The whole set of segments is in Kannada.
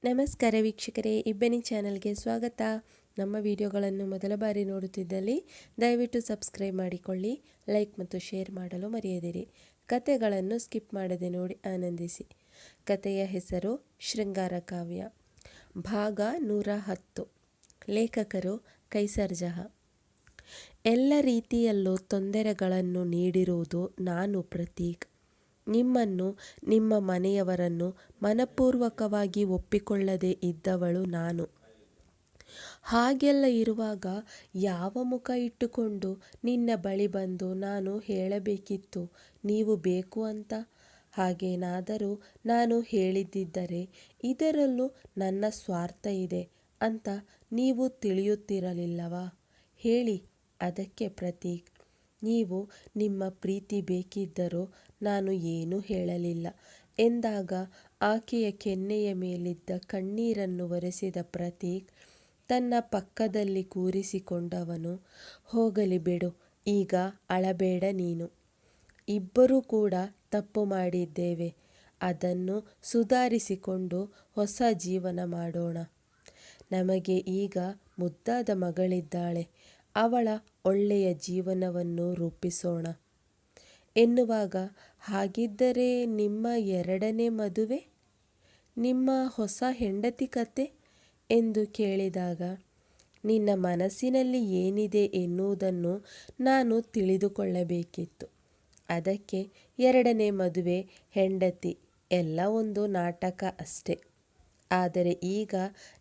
ನಮಸ್ಕಾರ ವೀಕ್ಷಕರೇ, ಇಬ್ಬನಿ ಚಾನಲ್ಗೆ ಸ್ವಾಗತ. ನಮ್ಮ ವಿಡಿಯೋಗಳನ್ನು ಮೊದಲ ಬಾರಿ ನೋಡುತ್ತಿದ್ದಲ್ಲಿ ದಯವಿಟ್ಟು ಸಬ್ಸ್ಕ್ರೈಬ್ ಮಾಡಿಕೊಳ್ಳಿ, ಲೈಕ್ ಮತ್ತು ಶೇರ್ ಮಾಡಲು ಮರೆಯದಿರಿ. ಕತೆಗಳನ್ನು ಸ್ಕಿಪ್ ಮಾಡದೆ ನೋಡಿ ಆನಂದಿಸಿ. ಕತೆಯ ಹೆಸರು ಶೃಂಗಾರ ಕಾವ್ಯ, ಭಾಗ 110. ಲೇಖಕರು ಕೈಸರ್ ಜಹಾ. ಎಲ್ಲ ರೀತಿಯಲ್ಲೂ ತೊಂದರೆಗಳನ್ನು ನೀಡಿರುವುದು ನಾನು ಪ್ರತೀಕ್. ನಿಮ್ಮನ್ನು, ನಿಮ್ಮ ಮನೆಯವರನ್ನು ಮನಪೂರ್ವಕವಾಗಿ ಒಪ್ಪಿಕೊಳ್ಳದೆ ಇದ್ದವಳು ನಾನು. ಹಾಗೆಲ್ಲ ಇರುವಾಗ ಯಾವ ಮುಖ ಇಟ್ಟುಕೊಂಡು ನಿನ್ನ ಬಳಿ ಬಂದು ನಾನು ಹೇಳಬೇಕಿತ್ತು ನೀವು ಬೇಕು ಅಂತ? ಹಾಗೇನಾದರೂ ನಾನು ಹೇಳಿದ್ದಿದ್ದರೆ ಇದರಲ್ಲೂ ನನ್ನ ಸ್ವಾರ್ಥ ಇದೆ ಅಂತ ನೀವು ತಿಳಿಯುತ್ತಿರಲಿಲ್ಲವಾ? ಹೇಳಿ ಅದಕ್ಕೆ ಪ್ರತೀಕ್. ನೀವು ನಿಮ್ಮ ಪ್ರೀತಿ ಬೇಕಿದ್ದರೂ ನಾನು ಏನೂ ಹೇಳಲಿಲ್ಲ ಎಂದಾಗ ಆಕೆಯ ಕೆನ್ನೆಯ ಮೇಲಿದ್ದ ಕಣ್ಣೀರನ್ನು ಒರೆಸಿದ ಪ್ರತೀಕ್ ತನ್ನ ಪಕ್ಕದಲ್ಲಿ ಕೂರಿಸಿಕೊಂಡವನು, ಹೋಗಲಿ ಬಿಡು, ಈಗ ಅಳಬೇಡ ನೀನು. ಇಬ್ಬರೂ ಕೂಡ ತಪ್ಪು ಮಾಡಿದ್ದೇವೆ, ಅದನ್ನು ಸುಧಾರಿಸಿಕೊಂಡು ಹೊಸ ಜೀವನ ಮಾಡೋಣ. ನಮಗೆ ಈಗ ಮುದ್ದಾದ ಮಗಳಿದ್ದಾಳೆ, ಅವಳ ಒಳ್ಳೆಯ ಜೀವನವನ್ನು ರೂಪಿಸೋಣ ಎನ್ನುವಾಗ, ಹಾಗಿದ್ದರೆ ನಿಮ್ಮ ಎರಡನೇ ಮದುವೆ, ನಿಮ್ಮ ಹೊಸ ಹೆಂಡತಿ ಕತೆ ಎಂದು ಕೇಳಿದಾಗ, ನಿನ್ನ ಮನಸ್ಸಿನಲ್ಲಿ ಏನಿದೆ ಎನ್ನುವುದನ್ನು ನಾನು ತಿಳಿದುಕೊಳ್ಳಬೇಕಿತ್ತು. ಅದಕ್ಕೆ ಎರಡನೇ ಮದುವೆ, ಹೆಂಡತಿ ಎಲ್ಲ ಒಂದು ನಾಟಕ ಅಷ್ಟೆ. ಆದರೆ ಈಗ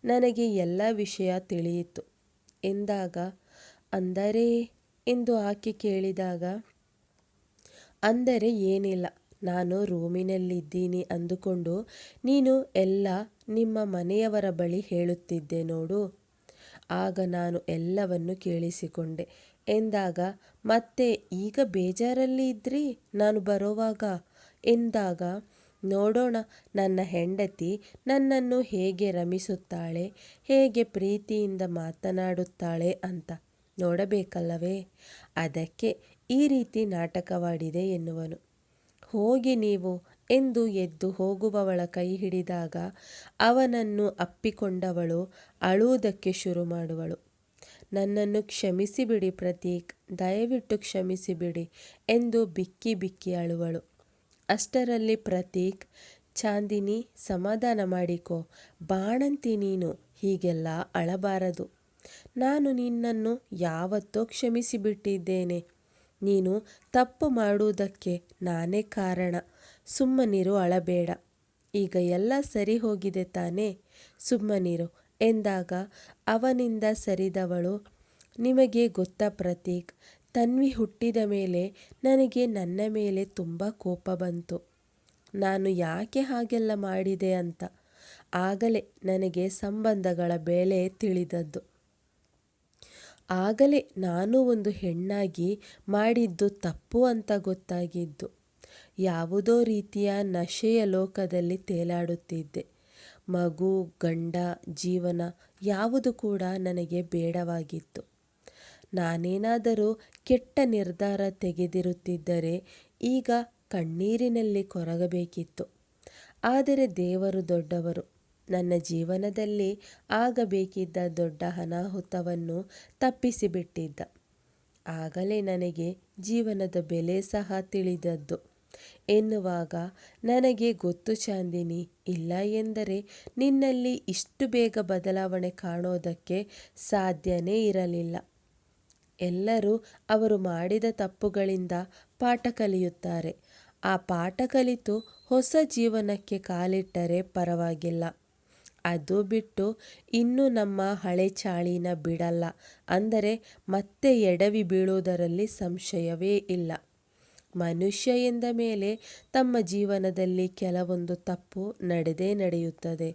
ನನಗೆ ಎಲ್ಲ ವಿಷಯ ತಿಳಿಯಿತು ಎಂದಾಗ, ಅಂದರೆ ಎಂದು ಆಕೆ ಕೇಳಿದಾಗ, ಅಂದರೆ ಏನಿಲ್ಲ, ನಾನು ರೂಮಿನಲ್ಲಿದ್ದೀನಿ ಅಂದುಕೊಂಡು ನೀನು ಎಲ್ಲ ನಿಮ್ಮ ಮನೆಯವರ ಬಳಿ ಹೇಳುತ್ತಿದ್ದೆ ನೋಡು, ಆಗ ನಾನು ಎಲ್ಲವನ್ನು ಕೇಳಿಸಿಕೊಂಡೆ ಎಂದಾಗ, ಮತ್ತೆ ಈಗ ಬೇಜಾರಲ್ಲಿ ಇದ್ರಿ ನಾನು ಬರೋವಾಗ ಎಂದಾಗ, ನೋಡೋಣ ನನ್ನ ಹೆಂಡತಿ ನನ್ನನ್ನು ಹೇಗೆ ರಮಿಸುತ್ತಾಳೆ, ಹೇಗೆ ಪ್ರೀತಿಯಿಂದ ಮಾತನಾಡುತ್ತಾಳೆ ಅಂತ ನೋಡಬೇಕಲ್ಲವೇ? ಅದಕ್ಕೆ ಈ ರೀತಿ ನಾಟಕವಾಡಿದೆ ಎನ್ನುವನು. ಹೋಗಿ ನೀವು ಎಂದು ಎದ್ದು ಹೋಗುವವಳ ಕೈ ಹಿಡಿದಾಗ ಅವನನ್ನು ಅಪ್ಪಿಕೊಂಡವಳು ಅಳುವುದಕ್ಕೆ ಶುರು ಮಾಡುವಳು. ನನ್ನನ್ನು ಕ್ಷಮಿಸಿಬಿಡಿ ಪ್ರತೀಕ್, ದಯವಿಟ್ಟು ಕ್ಷಮಿಸಿಬಿಡಿ ಎಂದು ಬಿಕ್ಕಿ ಬಿಕ್ಕಿ ಅಳುವಳು. ಅಷ್ಟರಲ್ಲಿ ಪ್ರತೀಕ್, ಚಾಂದಿನಿ ಸಮಾಧಾನ ಮಾಡಿಕೋ, ಬಾಣಂತಿ ನೀನು, ಹೀಗೆಲ್ಲ ಅಳಬಾರದು. ನಾನು ನಿನ್ನನ್ನು ಯಾವತ್ತೋ ಕ್ಷಮಿಸಿಬಿಟ್ಟಿದ್ದೇನೆ. ನೀನು ತಪ್ಪು ಮಾಡುವುದಕ್ಕೆ ನಾನೇ ಕಾರಣ, ಸುಮ್ಮನಿರು, ಅಳಬೇಡ. ಈಗ ಎಲ್ಲ ಸರಿ ಹೋಗಿದೆ ತಾನೇ, ಸುಮ್ಮನಿರು ಎಂದಾಗ ಅವನಿಂದ ಸರಿದವಳು, ನಿಮಗೆ ಗೊತ್ತಾ ಪ್ರತೀಕ್, ತನ್ವಿ ಹುಟ್ಟಿದ ಮೇಲೆ ನನಗೆ ನನ್ನ ಮೇಲೆ ತುಂಬ ಕೋಪ ಬಂತು. ನಾನು ಯಾಕೆ ಹಾಗೆಲ್ಲ ಮಾಡಿದೆ ಅಂತ ಆಗಲೇ ನನಗೆ ಸಂಬಂಧಗಳ ಬೆಲೆ ತಿಳಿದದ್ದು. ಆಗಲೇ ನಾನು ಒಂದು ಹೆಣ್ಣಾಗಿ ಮಾಡಿದ್ದು ತಪ್ಪು ಅಂತ ಗೊತ್ತಾಗಿದ್ದು. ಯಾವುದೋ ರೀತಿಯ ನಶೆಯ ಲೋಕದಲ್ಲಿ ತೇಲಾಡುತ್ತಿದ್ದೆ. ಮಗು, ಗಂಡ, ಜೀವನ ಯಾವುದು ಕೂಡ ನನಗೆ ಬೇಡವಾಗಿತ್ತು. ನಾನೇನಾದರೂ ಕೆಟ್ಟ ನಿರ್ಧಾರ ತೆಗೆದಿರುತ್ತಿದ್ದರೆ ಈಗ ಕಣ್ಣೀರಿನಲ್ಲಿ ಕೊರಗಬೇಕಿತ್ತು. ಆದರೆ ದೇವರು ದೊಡ್ಡವರು, ನನ್ನ ಜೀವನದಲ್ಲಿ ಆಗಬೇಕಿದ್ದ ದೊಡ್ಡ ಅನಾಹುತವನ್ನು ತಪ್ಪಿಸಿಬಿಟ್ಟಿದ್ದ. ಆಗಲೇ ನನಗೆ ಜೀವನದ ಬೆಲೆ ಸಹ ತಿಳಿದದ್ದು ಎನ್ನುವಾಗ, ನನಗೆ ಗೊತ್ತು ಚಾಂದಿನಿ, ಇಲ್ಲ ಎಂದರೆ ನಿನ್ನಲ್ಲಿ ಇಷ್ಟು ಬೇಗ ಬದಲಾವಣೆ ಕಾಣೋದಕ್ಕೆ ಸಾಧ್ಯನೇ ಇರಲಿಲ್ಲ. ಎಲ್ಲರೂ ಅವರು ಮಾಡಿದ ತಪ್ಪುಗಳಿಂದ ಪಾಠ ಕಲಿಯುತ್ತಾರೆ. ಆ ಪಾಠ ಕಲಿತು ಹೊಸ ಜೀವನಕ್ಕೆ ಕಾಲಿಟ್ಟರೆ ಪರವಾಗಿಲ್ಲ. ಅದು ಬಿಟ್ಟು ಇನ್ನೂ ನಮ್ಮ ಹಳೆ ಚಾಳಿನ ಬಿಡಲ್ಲ ಅಂದರೆ ಮತ್ತೆ ಎಡವಿ ಬೀಳುವುದರಲ್ಲಿ ಸಂಶಯವೇ ಇಲ್ಲ. ಮನುಷ್ಯ ಎಂದ ಮೇಲೆ ತಮ್ಮ ಜೀವನದಲ್ಲಿ ಕೆಲವೊಂದು ತಪ್ಪು ನಡೆದೇ ನಡೆಯುತ್ತದೆ.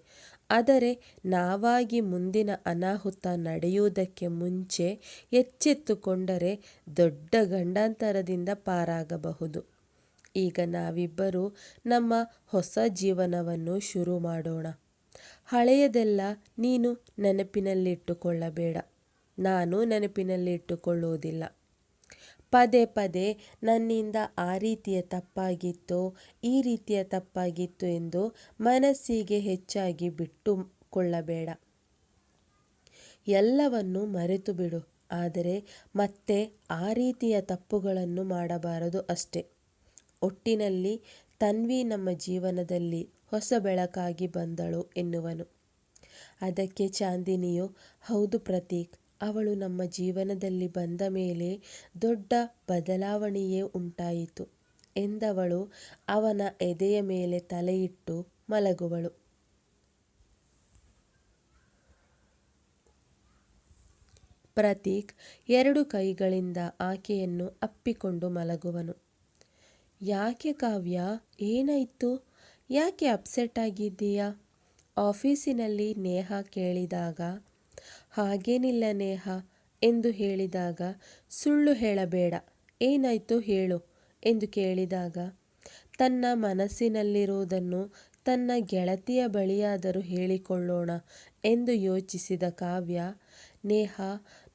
ಆದರೆ ನಾವಾಗಿ ಮುಂದಿನ ಅನಾಹುತ ನಡೆಯುವುದಕ್ಕೆ ಮುಂಚೆ ಎಚ್ಚೆತ್ತುಕೊಂಡರೆ ದೊಡ್ಡ ಗಂಡಾಂತರದಿಂದ ಪಾರಾಗಬಹುದು. ಈಗ ನಾವಿಬ್ಬರೂ ನಮ್ಮ ಹೊಸ ಜೀವನವನ್ನು ಶುರು ಮಾಡೋಣ. ಹಳೆಯದೆಲ್ಲ ನೀನು ನೆನಪಿನಲ್ಲಿಟ್ಟುಕೊಳ್ಳಬೇಡ, ನಾನು ನೆನಪಿನಲ್ಲಿಟ್ಟುಕೊಳ್ಳುವುದಿಲ್ಲ. ಪದೇ ಪದೇ ನನ್ನಿಂದ ಆ ರೀತಿಯ ತಪ್ಪಾಗಿತ್ತು, ಈ ರೀತಿಯ ತಪ್ಪಾಗಿತ್ತು ಎಂದು ಮನಸ್ಸಿಗೆ ಹೆಚ್ಚಾಗಿ ಬಿಟ್ಟು ಕೊಳ್ಳಬೇಡ. ಎಲ್ಲವನ್ನು ಮರೆತು ಬಿಡು. ಆದರೆ ಮತ್ತೆ ಆ ರೀತಿಯ ತಪ್ಪುಗಳನ್ನು ಮಾಡಬಾರದು ಅಷ್ಟೆ. ಒಟ್ಟಿನಲ್ಲಿ ತನ್ವಿ ನಮ್ಮ ಜೀವನದಲ್ಲಿ ಹೊಸ ಬೆಳಕಾಗಿ ಬಂದಳು ಎನ್ನುವನು. ಅದಕ್ಕೆ ಚಾಂದಿನಿಯು, ಹೌದು ಪ್ರತೀಕ್, ಅವಳು ನಮ್ಮ ಜೀವನದಲ್ಲಿ ಬಂದ ಮೇಲೆ ದೊಡ್ಡ ಬದಲಾವಣೆಯೇ ಉಂಟಾಯಿತು ಎಂದವಳು ಅವನ ಎದೆಯ ಮೇಲೆ ತಲೆಯಿಟ್ಟು ಮಲಗುವಳು. ಪ್ರತೀಕ್ 2 ಕೈಗಳಿಂದ ಆಕೆಯನ್ನು ಅಪ್ಪಿಕೊಂಡು ಮಲಗುವನು. ಯಾಕೆ ಕಾವ್ಯ, ಏನಾಯಿತು? ಯಾಕೆ ಅಪ್ಸೆಟ್ ಆಗಿದ್ದೀಯಾ? ಆಫೀಸಿನಲ್ಲಿ ನೇಹ ಕೇಳಿದಾಗ, ಹಾಗೇನಿಲ್ಲ ನೇಹ ಎಂದು ಹೇಳಿದಾಗ, ಸುಳ್ಳು ಹೇಳಬೇಡ, ಏನಾಯಿತು ಹೇಳು ಎಂದು ಕೇಳಿದಾಗ, ತನ್ನ ಮನಸ್ಸಿನಲ್ಲಿರುವುದನ್ನು ತನ್ನ ಗೆಳತಿಯ ಬಳಿಯಾದರೂ ಹೇಳಿಕೊಳ್ಳೋಣ ಎಂದು ಯೋಚಿಸಿದ ಕಾವ್ಯ, ನೇಹ,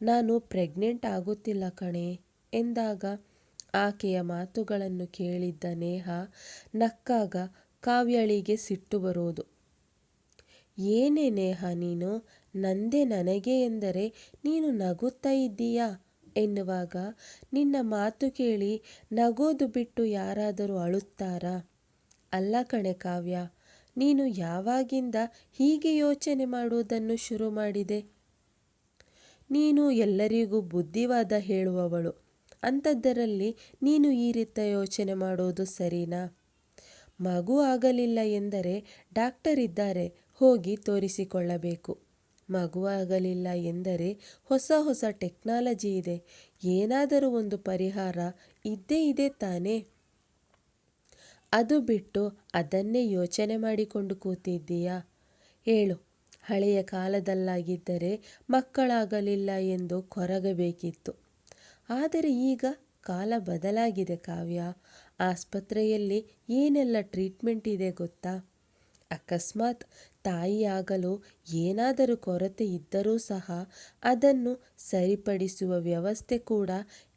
ನಾನು ಪ್ರೆಗ್ನೆಂಟ್ ಆಗುತ್ತಿಲ್ಲ ಕಣೆ ಎಂದಾಗ ಆಕೆಯ ಮಾತುಗಳನ್ನು ಕೇಳಿದ್ದ ನೇಹ ನಕ್ಕಾಗ ಕಾವ್ಯಳಿಗೆ ಸಿಟ್ಟು ಬರೋದು. ಏನೇ ನೇಹ ನೀನು, ನಂದೇ ನನಗೆ ಎಂದರೆ ನೀನು ನಗುತ್ತಾ ಇದ್ದೀಯಾ ಎನ್ನುವಾಗ, ನಿನ್ನ ಮಾತು ಕೇಳಿ ನಗೋದು ಬಿಟ್ಟು ಯಾರಾದರೂ ಅಳುತ್ತಾರಾ? ಅಲ್ಲ ಕಣೆ ಕಾವ್ಯ, ನೀನು ಯಾವಾಗಿಂದ ಹೀಗೆ ಯೋಚನೆ ಮಾಡುವುದನ್ನು ಶುರು ಮಾಡಿದೆ? ನೀನು ಎಲ್ಲರಿಗೂ ಬುದ್ಧಿವಾದ ಹೇಳುವವಳು, ಅಂಥದ್ದರಲ್ಲಿ ನೀನು ಈ ರೀತಿಯ ಯೋಚನೆ ಮಾಡೋದು ಸರಿನಾ? ಮಗು ಆಗಲಿಲ್ಲ ಎಂದರೆ ಡಾಕ್ಟರ್ ಇದ್ದಾರೆ, ಹೋಗಿ ತೋರಿಸಿಕೊಳ್ಳಬೇಕು. ಮಗುವಾಗಲಿಲ್ಲ ಎಂದರೆ ಹೊಸ ಹೊಸ ಟೆಕ್ನಾಲಜಿ ಇದೆ, ಏನಾದರೂ ಒಂದು ಪರಿಹಾರ ಇದ್ದೇ ಇದೆ ತಾನೇ? ಅದು ಬಿಟ್ಟು ಅದನ್ನೇ ಯೋಚನೆ ಮಾಡಿಕೊಂಡು ಕೂತಿದ್ದೀಯಾ? ಹೇಳು, ಹಳೆಯ ಕಾಲದಲ್ಲಾಗಿದ್ದರೆ ಮಕ್ಕಳಾಗಲಿಲ್ಲ ಎಂದು ಕೊರಗಬೇಕಿತ್ತು. ಆದರೆ ಈಗ ಕಾಲ ಬದಲಾಗಿದೆ ಕಾವ್ಯ. ಆಸ್ಪತ್ರೆಯಲ್ಲಿ ಏನೆಲ್ಲ ಟ್ರೀಟ್ಮೆಂಟ್ ಇದೆ ಗೊತ್ತಾ? ಅಕಸ್ಮಾತ್ ತಾಯಿಯಾಗಲು ಏನಾದರೂ ಕೊರತೆ ಇದ್ದರೂ ಸಹ ಅದನ್ನು ಸರಿಪಡಿಸುವ ವ್ಯವಸ್ಥೆ ಕೂಡ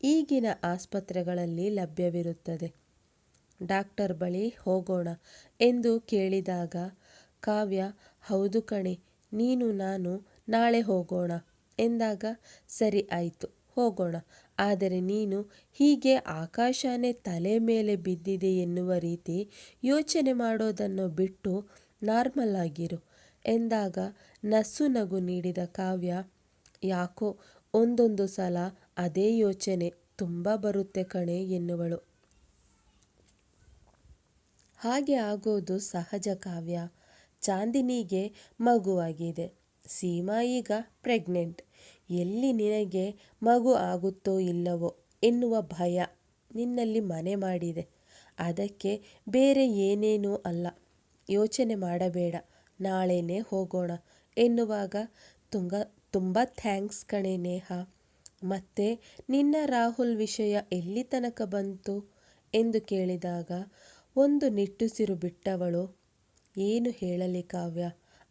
ಈಗಿನ ಆಸ್ಪತ್ರೆಗಳಲ್ಲಿ ಲಭ್ಯವಿರುತ್ತದೆ. ಡಾಕ್ಟರ್ ಬಳಿ ಹೋಗೋಣ ಎಂದು ಕೇಳಿದಾಗ ಕಾವ್ಯ, ಹೌದು ಕಣೆ, ನೀನು ನಾನು ನಾಳೆ ಹೋಗೋಣ ಎಂದಾಗ, ಸರಿ ಆಯಿತು ಹೋಗೋಣ, ಆದರೆ ನೀನು ಹೀಗೆ ಆಕಾಶನೇ ತಲೆ ಮೇಲೆ ಬಿದ್ದಿದೆ ಎನ್ನುವ ರೀತಿ ಯೋಚನೆ ಮಾಡೋದನ್ನು ಬಿಟ್ಟು ನಾರ್ಮಲ್ ಆಗಿರು ಎಂದಾಗ ನಸು ನಗು ನೀಡಿದ ಕಾವ್ಯ, ಯಾಕೋ ಒಂದೊಂದು ಸಲ ಅದೇ ಯೋಚನೆ ತುಂಬ ಬರುತ್ತೆ ಕಣೆ ಎನ್ನುವಳು. ಹಾಗೆ ಆಗೋದು ಸಹಜ ಕಾವ್ಯ. ಚಾಂದಿನಿಗೆ ಮಗುವಾಗಿದೆ, ಸೀಮಾ ಈಗ ಪ್ರೆಗ್ನೆಂಟ್. ಎಲ್ಲಿ ನಿನಗೆ ಮಗು ಆಗುತ್ತೋ ಇಲ್ಲವೋ ಎನ್ನುವ ಭಯ ನಿನ್ನಲ್ಲಿ ಮನೆ ಮಾಡಿದೆ. ಅದಕ್ಕೆ ಬೇರೆ ಏನೇನೂ ಅಲ್ಲ. ಯೋಚನೆ ಮಾಡಬೇಡ, ನಾಳೆನೇ ಹೋಗೋಣ ಎನ್ನುವಾಗ, ತುಂಬ ಥ್ಯಾಂಕ್ಸ್ ಕಣೆ ನೇಹ. ಮತ್ತೆ ನಿನ್ನ ರಾಹುಲ್ ವಿಷಯ ಎಲ್ಲಿ ತನಕ ಬಂತು ಎಂದು ಕೇಳಿದಾಗ ಒಂದು ನಿಟ್ಟುಸಿರು ಬಿಟ್ಟವಳು, ಏನು ಹೇಳಲಿ ಕಾವ್ಯ,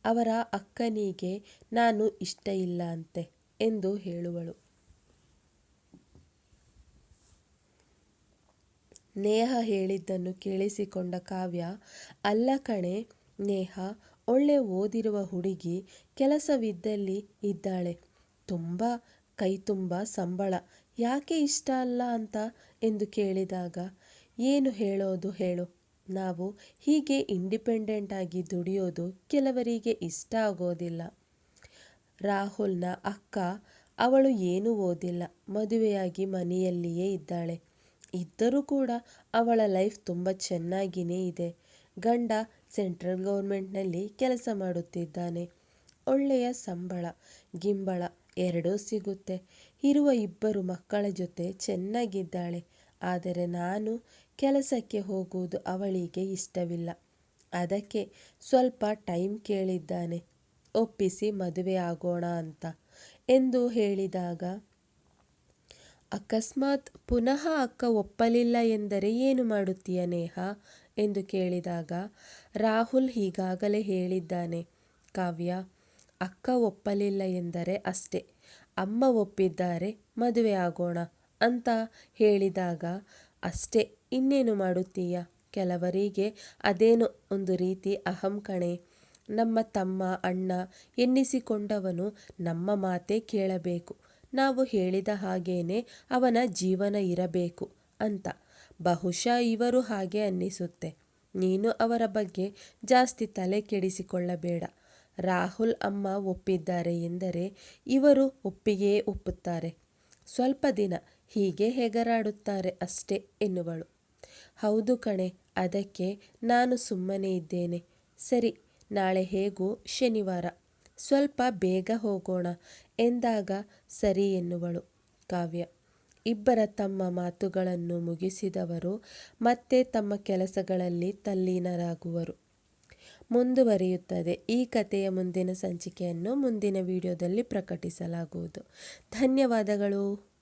ಅವರ ಅಕ್ಕನಿಗೆ ನಾನು ಇಷ್ಟ ಇಲ್ಲ ಅಂತೆ ಎಂದು ಹೇಳುವಳು. ನೇಹ ಹೇಳಿದ್ದನ್ನು ಕೇಳಿಸಿಕೊಂಡ ಕಾವ್ಯ, ಅಲ್ಲ ಕಣೆ ನೇಹ, ಒಳ್ಳೆ ಓದಿರುವ ಹುಡುಗಿ, ಕೆಲಸವಿದ್ದಲ್ಲಿ ಇದ್ದಾಳೆ, ತುಂಬ ಕೈ ತುಂಬ ಸಂಬಳ, ಯಾಕೆ ಇಷ್ಟ ಅಲ್ಲ ಅಂತ ಎಂದು ಕೇಳಿದಾಗ, ಏನು ಹೇಳೋದು ಹೇಳು, ನಾವು ಹೀಗೆ ಇಂಡಿಪೆಂಡೆಂಟ್ ಆಗಿ ದುಡಿಯೋದು ಕೆಲವರಿಗೆ ಇಷ್ಟ ಆಗೋದಿಲ್ಲ. ರಾಹುಲ್ನ ಅಕ್ಕ, ಅವಳು ಏನೂ ಓದಿಲ್ಲ, ಮದುವೆಯಾಗಿ ಮನೆಯಲ್ಲಿಯೇ ಇದ್ದಾಳೆ. ಇದ್ದರೂ ಕೂಡ ಅವಳ ಲೈಫ್ ತುಂಬ ಚೆನ್ನಾಗಿಯೇ ಇದೆ. ಗಂಡ ಸೆಂಟ್ರಲ್ ಗೌರ್ಮೆಂಟ್ನಲ್ಲಿ ಕೆಲಸ ಮಾಡುತ್ತಿದ್ದಾನೆ. ಒಳ್ಳೆಯ ಸಂಬಳ ಗಿಂಬಳ ಎರಡೂ ಸಿಗುತ್ತೆ. ಇರುವ 2 ಮಕ್ಕಳ ಜೊತೆ ಚೆನ್ನಾಗಿದ್ದಾಳೆ. ಆದರೆ ನಾನು ಕೆಲಸಕ್ಕೆ ಹೋಗುವುದು ಅವಳಿಗೆ ಇಷ್ಟವಿಲ್ಲ. ಅದಕ್ಕೆ ಸ್ವಲ್ಪ ಟೈಮ್ ಕೇಳಿದ್ದಾನೆ, ಒಪ್ಪಿಸಿ ಮದುವೆ ಆಗೋಣ ಅಂತ ಎಂದು ಹೇಳಿದಾಗ, ಅಕಸ್ಮಾತ್ ಪುನಃ ಅಕ್ಕ ಒಪ್ಪಲಿಲ್ಲ ಎಂದರೆ ಏನು ಮಾಡುತ್ತೀಯ ನೇಹ ಎಂದು ಕೇಳಿದಾಗ, ರಾಹುಲ್ ಈಗಾಗಲೇ ಹೇಳಿದ್ದಾನೆ ಕಾವ್ಯ, ಅಕ್ಕ ಒಪ್ಪಲಿಲ್ಲ ಎಂದರೆ ಅಷ್ಟೇ, ಅಮ್ಮ ಒಪ್ಪಿದ್ದಾರೆ ಮದುವೆ ಆಗೋಣ ಅಂತ ಹೇಳಿದಾಗ ಅಷ್ಟೇ, ಇನ್ನೇನು ಮಾಡುತ್ತೀಯ? ಕೆಲವರಿಗೆ ಅದೇನೋ ಒಂದು ರೀತಿ ಅಹಂ ಕಣೆ. ನಮ್ಮ ತಮ್ಮ ಅಣ್ಣ ಎನ್ನಿಸಿಕೊಂಡವನು ನಮ್ಮ ಮಾತೇ ಕೇಳಬೇಕು, ನಾವು ಹೇಳಿದ ಹಾಗೇನೆ ಅವನ ಜೀವನ ಇರಬೇಕು ಅಂತ. ಬಹುಶಃ ಇವರು ಹಾಗೆ ಅನ್ನಿಸುತ್ತೆ. ನೀನು ಅವರ ಬಗ್ಗೆ ಜಾಸ್ತಿ ತಲೆ ಕೆಡಿಸಿಕೊಳ್ಳಬೇಡ. ರಾಹುಲ್ ಅಮ್ಮ ಒಪ್ಪಿದ್ದಾರೆ ಎಂದರೆ ಇವರು ಒಪ್ಪಿಗೆಯೇ ಒಪ್ಪುತ್ತಾರೆ. ಸ್ವಲ್ಪ ದಿನ ಹೀಗೆ ಹೆಗರಾಡುತ್ತಾರೆ ಅಷ್ಟೇ ಎನ್ನುವಳು. ಹೌದು ಕಣೆ, ಅದಕ್ಕೆ ನಾನು ಸುಮ್ಮನೆ ಇದ್ದೇನೆ. ಸರಿ, ನಾಳೆ ಹೇಗೂ ಶನಿವಾರ, ಸ್ವಲ್ಪ ಬೇಗ ಹೋಗೋಣ ಎಂದಾಗ ಸರಿ ಎನ್ನುವಳು ಕಾವ್ಯ. ಇಬ್ಬರ ತಮ್ಮ ಮಾತುಗಳನ್ನು ಮುಗಿಸಿದವರು ಮತ್ತೆ ತಮ್ಮ ಕೆಲಸಗಳಲ್ಲಿ ತಲ್ಲೀನರಾಗುವರು. ಮುಂದುವರಿಯುತ್ತದೆ. ಈ ಕಥೆಯ ಮುಂದಿನ ಸಂಚಿಕೆಯನ್ನು ಮುಂದಿನ ವಿಡಿಯೋದಲ್ಲಿ ಪ್ರಕಟಿಸಲಾಗುವುದು. ಧನ್ಯವಾದಗಳು.